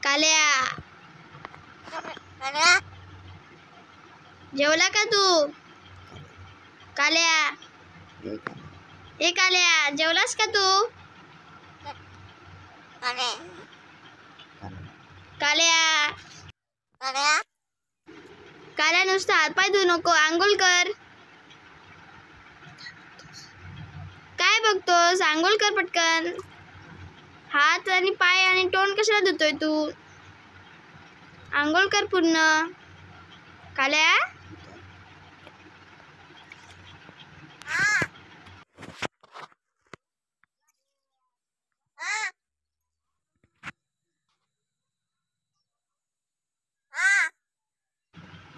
काल्या जेवला का तू? काल्या ए काल्या जेवलास का तू? काल्या काल्या नुसतं हातपाय धुवू नको, आंघोळ कर. काय बघतोस? आंघोळ कर पटकन. हात आणि पाय आणि तोंड कशाला धुतोय तू? आंघोळ कर पूर्ण. काल्या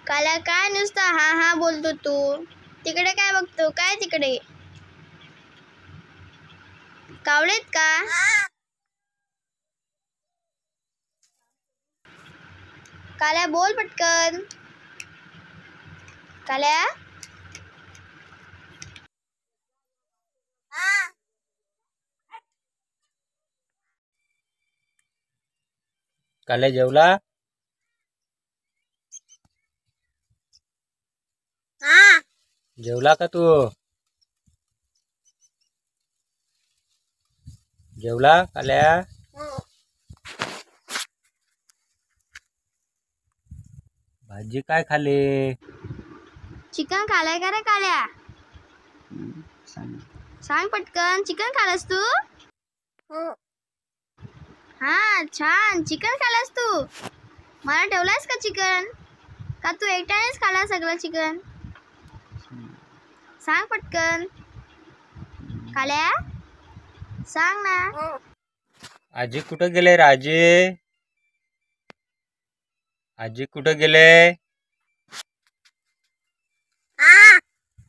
काल्या काय नुसतं हा हा बोलतो तू? तिकडे काय बघतो? काय तिकडे कावळेत का? काल्या बोल पटकन. काल्या काल्या जेवला? जेवला का तू? जेवला काल्या? भाजी काय खाली? चिकन खालाय का रे काल्या? सांग पटकन, चिकन खालास तू? हा छान, चिकन खालास तू. मला ठेवलास का चिकन? का तू एकट्यानेच खाला सगळं चिकन? सांग पटकन. काल्या सांग ना. आजी कुठं गेले रे? आजी कुठं गेले?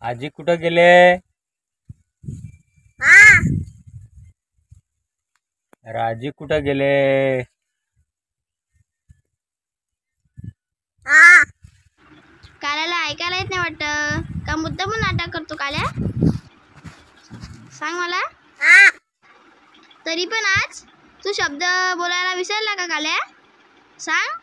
आजी कुठं गेले? राजी कुठं गेले? काल्याला ऐकायला येत नाही वाटतं. का मुद्दाम नाटक करतो काल्या? सांग मला. तरी पण आज तू शब्द बोलायला विसरला का काल्या? सांग.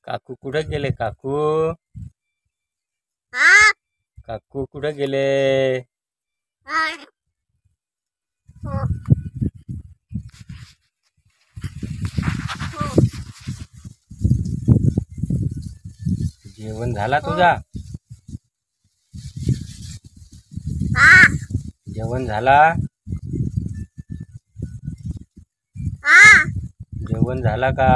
काकू कुठं गेले? काकू काकू कुठं गेले? जेवण झाला तुझा? जेवण झाला? जेवण झाला का?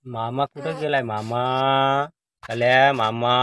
मामा कुठं गेलाय? मामा काल्या मामा